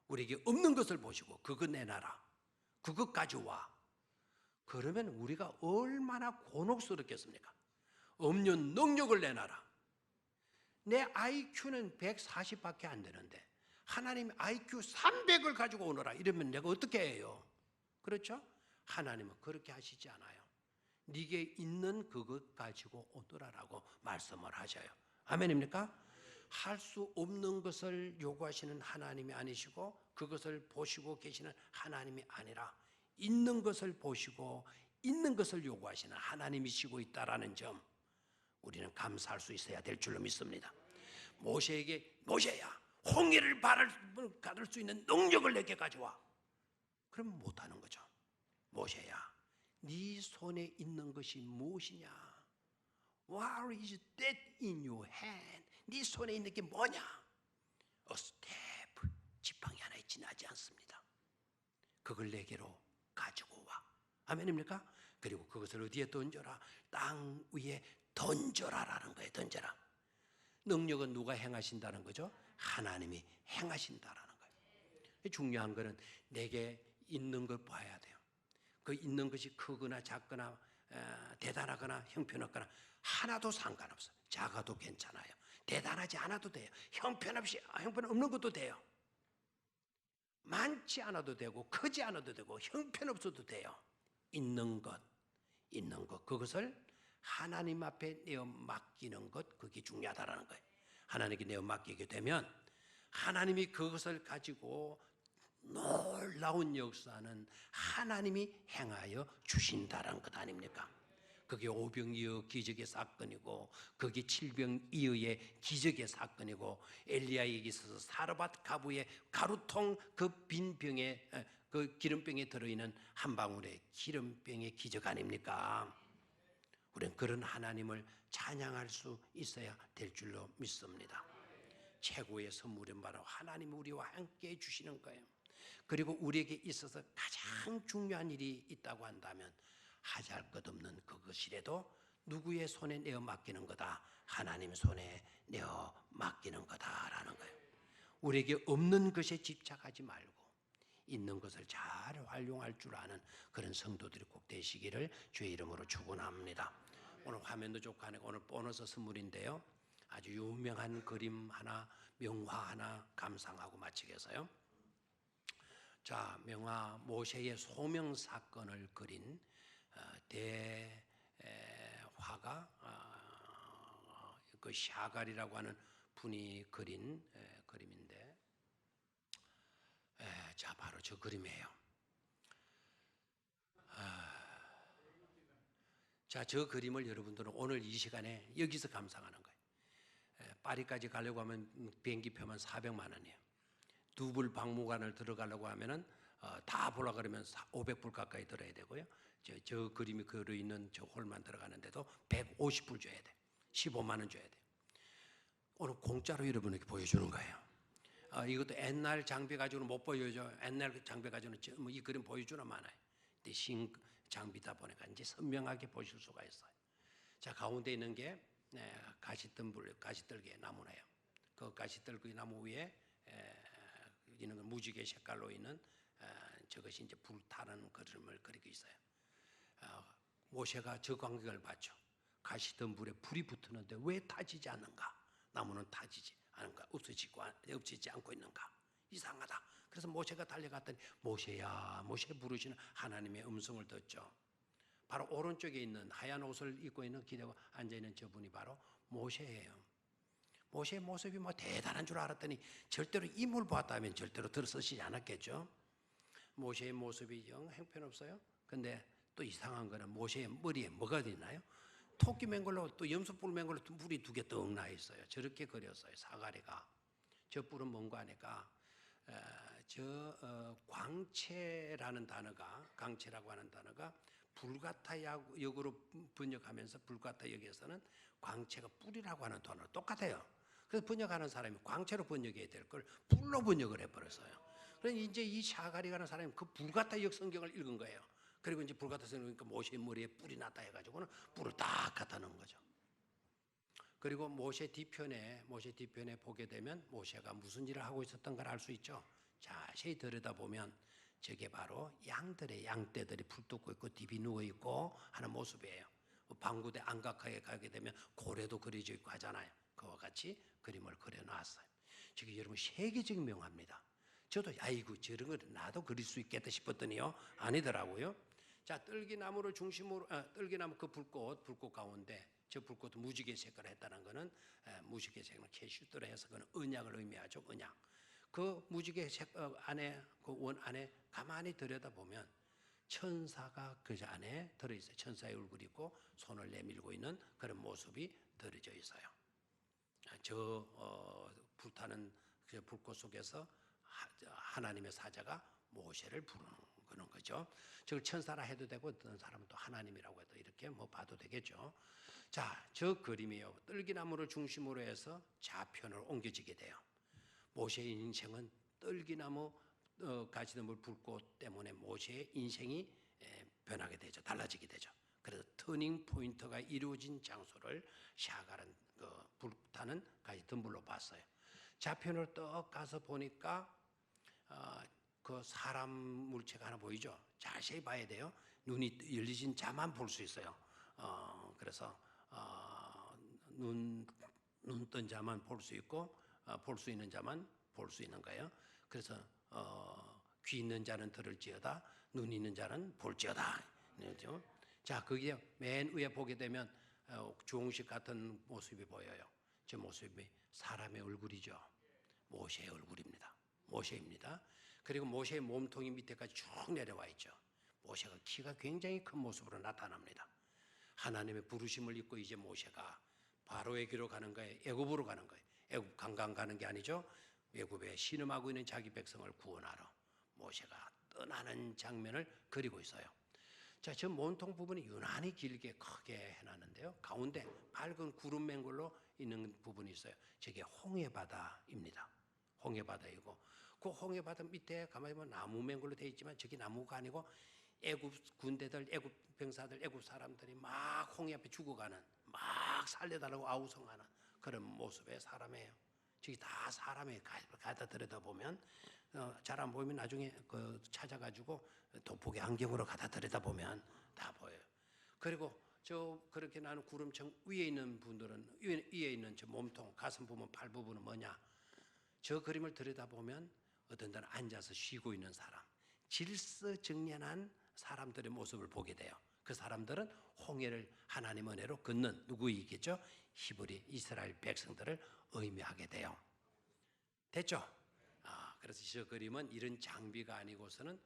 우리에게 없는 것을 보시고 그거 내놔라, 그것 가져와, 그러면 우리가 얼마나 곤혹스럽겠습니까? 없는 능력을 내놔라. 내 IQ는 140밖에 안 되는데 하나님이 IQ 300을 가지고 오너라 이러면 내가 어떻게 해요? 그렇죠? 하나님은 그렇게 하시지 않아요. 네게 있는 그것 가지고 오너라라고 말씀을 하셔요. 아멘입니까? 할 수 없는 것을 요구하시는 하나님이 아니시고 그것을 보시고 계시는 하나님이 아니라 있는 것을 보시고 있는 것을 요구하시는 하나님이시고 있다라는 점 우리는 감사할 수 있어야 될 줄로 믿습니다. 모세에게 모세야 홍해를 가를 수 있는 능력을 내게 가져와. 그럼 못하는 거죠. 모세야 네 손에 있는 것이 무엇이냐? What is that in your hand? 네 손에 있는 게 뭐냐? A staff, 지팡이 하나에 지나지 않습니다. 그걸 내게로 가지고 와. 아멘입니까? 그리고 그것을 어디에 던져라? 땅 위에 던져라라는 거예요. 던져라. 능력은 누가 행하신다는 거죠? 하나님이 행하신다라는 거예요. 중요한 거는 내게 있는 걸 봐야 돼요. 그 있는 것이 크거나 작거나 대단하거나 형편없거나 하나도 상관없어요. 작아도 괜찮아요. 대단하지 않아도 돼요. 형편없는 것도 돼요. 많지 않아도 되고 크지 않아도 되고 형편없어도 돼요. 있는 것 그것을 하나님 앞에 내어 맡기는 것, 그게 중요하다라는 거예요. 하나님께 내어 맡기게 되면 하나님이 그것을 가지고 놀라운 역사는 하나님이 행하여 주신다는 것 아닙니까? 그게 오병이어 기적의 사건이고 그게 칠병이어의 기적의 사건이고 엘리야에게 있어서 사르밧 가부의 가루통 그 빈 병에 그 기름병에 들어있는 한 방울의 기름병의 기적 아닙니까? 우리는 그런 하나님을 찬양할 수 있어야 될 줄로 믿습니다. 최고의 선물은 바로 하나님이 우리와 함께 해주시는 거예요. 그리고 우리에게 있어서 가장 중요한 일이 있다고 한다면 하잘 것 없는 그것이라도 누구의 손에 내어 맡기는 거다? 하나님 손에 내어 맡기는 거다라는 거예요. 우리에게 없는 것에 집착하지 말고 있는 것을 잘 활용할 줄 아는 그런 성도들이 꼭 되시기를 주의 이름으로 축원합니다. 오늘 화면도 좋고 하니까 오늘 보너스 선물인데요. 아주 유명한 그림 하나, 명화 하나 감상하고 마치겠어요. 자, 명화 모세의 소명 사건을 그린 대화가 그 샤갈이라고 하는 분이 그린 그림인데, 자, 바로 저 그림이에요. 자, 저 그림을 여러분들은 오늘 이 시간에 여기서 감상하는 거예요. 파리까지 가려고 하면 비행기 표만 400만 원이에요. 두불 박물관을 들어가려고 하면은 다 보려 그러면 500불 가까이 들어야 되고요. 저 그림이 그려 있는 저 홀만 들어가는데도 150불 줘야 돼. 15만 원 줘야 돼. 오늘 공짜로 여러분에게 보여주는 거예요. 이것도 옛날 장비 가지고는 못 보여줘. 옛날 장비 가지고는 이 그림 보여주나 많아요. 근데 신 장비다 보니까 이제 선명하게 보실 수가 있어요. 자, 가운데 있는 게 가시떨기 나무네요. 그 가시떨기 나무 위에 있는 무지개 색깔로 있는 저것이 이제 불타는 그림을 그리고 있어요. 모세가 저 광경을 봤죠. 가시덤불에 불이 붙었는데 왜 타지지 않는가? 나무는 타지지 않은가? 없어지지 않고 있는가? 이상하다. 그래서 모세가 달려갔더니 모세야, 모세 부르시는 하나님의 음성을 듣죠. 바로 오른쪽에 있는 하얀 옷을 입고 있는 기대고 앉아있는 저분이 바로 모세예요. 모세의 모습이 뭐 대단한 줄 알았더니 절대로 이물 보았다면 절대로 들어서시지 않았겠죠. 모세의 모습이 영 형편없어요. 근데 또 이상한 거는 모세의 머리에 뭐가 있나요? 토끼 맹걸로 또 염소뿔 맹걸로 물이 두 개 떡 나 있어요. 저렇게 그렸어요. 사가리가. 저 뿔은 뭔가 하니까 광채라는 단어가, 광채라고 하는 단어가 불가타 역으로 번역하면서 불가타 역에서는 광채가 뿔이라고 하는 단어로 똑같아요. 그래서 번역하는 사람이 광채로 번역해야 될 걸 뿔로 번역을 해버렸어요. 그래서 이제 이 샤가리라는 사람이 그 불가타 역 성경을 읽은 거예요. 그리고 이제 불가타 성경이니까 모세 머리에 뿔이 났다 해가지고는 뿔을 딱 갖다 놓은 거죠. 그리고 모세 뒤편에 보게 되면 모세가 무슨 일을 하고 있었던 걸 알 수 있죠. 자세히 들여다보면 저게 바로 양떼들이 풀 뜯고 있고 딥이 누워 있고 하는 모습이에요. 방구대 안각하게 가게 되면 고래도 그려져 있고 하잖아요. 그와 같이 그림을 그려놨어요. 지금 여러분 세계적인 명화입니다. 저도 아이고 저런 걸 나도 그릴 수 있겠다 싶었더니요, 아니더라고요. 자, 뜰기나무를 중심으로 뜰기나무 그 불꽃 가운데 저 불꽃도 무지개 색깔을 했다는 거는 무지개 색깔은 캐슈트로 해서 그는 언약을 의미하죠. 언약. 그 무지개 색 안에 그 원 안에 가만히 들여다보면 천사가 그 안에 들어있어요. 천사의 얼굴이 있고 손을 내밀고 있는 그런 모습이 들어져 있어요. 불타는 그 불꽃 속에서 하나님의 사자가 모세를 부르는 그런 거죠. 저 천사라 해도 되고 어떤 사람은 또 하나님이라고 해도 이렇게 뭐 봐도 되겠죠. 자, 저 그림이요. 뜰기나무를 중심으로 해서 좌편으로 옮겨지게 돼요. 모세의 인생은 뜰기나무 가시덤불 불꽃 때문에 모세의 인생이 변하게 되죠. 달라지게 되죠. 그래서 터닝 포인트가 이루어진 장소를 샤갈은 그 불타는 가지 덤불로 봤어요. 좌편으로 떡 가서 보니까 그 사람 물체가 하나 보이죠. 자세히 봐야 돼요. 눈이 열리진 자만 볼 수 있어요. 그래서 눈 뜬 자만 볼 수 있고 볼 수 있는 자만 볼 수 있는 거예요. 그래서 귀 있는 자는 들을지어다, 눈 있는 자는 볼지어다. 그렇죠? 자, 거기에 맨 위에 보게 되면 주홍식 같은 모습이 보여요. 저 모습이 사람의 얼굴이죠. 모세의 얼굴입니다. 모세입니다. 그리고 모세의 몸통이 밑에까지 쭉 내려와 있죠. 모세가 키가 굉장히 큰 모습으로 나타납니다. 하나님의 부르심을 입고 이제 모세가 바로에게로 가는 거예요. 애굽으로 가는 거예요. 애굽 관광 가는 게 아니죠. 애굽에 신음하고 있는 자기 백성을 구원하러 모세가 떠나는 장면을 그리고 있어요. 자, 저 몸통 부분이 유난히 길게 크게 해놨는데요. 가운데 밝은 구름 맹골로 있는 부분이 있어요. 저게 홍해바다입니다. 홍해바다이고 그 홍해바다 밑에 가만히 보면 나무 맹골로 되어 있지만 저게 나무가 아니고 애굽 군대들, 애굽 병사들, 애굽 사람들이 막 홍해 앞에 죽어가는, 막 살려달라고 아우성하는 그런 모습의 사람이에요. 저기 다 사람에 가다 들여다보면 잘 안 보이면 나중에 그 찾아가지고 돋보기 안경으로 가다 들여다보면 다 보여요. 그리고 저 그렇게 나는 구름청 위에 있는 분들은 위에 있는 저 몸통, 가슴 부분, 팔 부분은 뭐냐? 저 그림을 들여다보면 어떤 데는 앉아서 쉬고 있는 사람, 질서정연한 사람들의 모습을 보게 돼요. 그 사람들은 홍해를 하나님 은혜로 걷는 누구이겠죠? 히브리 이스라엘 백성들을 의미하게 돼요. 됐죠? 그래서 저 그림은 이런 장비가 아니고서는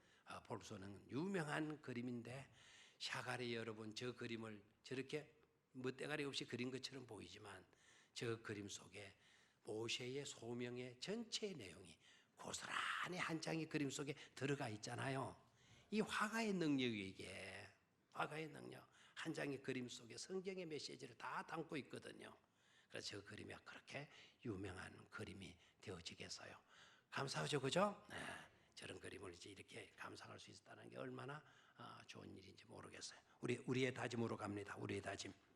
볼 수 없는 유명한 그림인데 샤갈이 여러분 저 그림을 저렇게 멋대가리 없이 그린 것처럼 보이지만 저 그림 속에 모세의 소명의 전체 내용이 고스란히 한 장의 그림 속에 들어가 있잖아요. 이 화가의 능력이 이게 화가의 능력 한 장의 그림 속에 성경의 메시지를 다 담고 있거든요. 그래서 저 그림이 그렇게 유명한 그림이 되어지겠어요. 감사하죠, 그죠? 네, 저런 그림을 이제 이렇게 감상할 수 있다는 게 얼마나 좋은 일인지 모르겠어요. 우리의 다짐으로 갑니다. 우리의 다짐.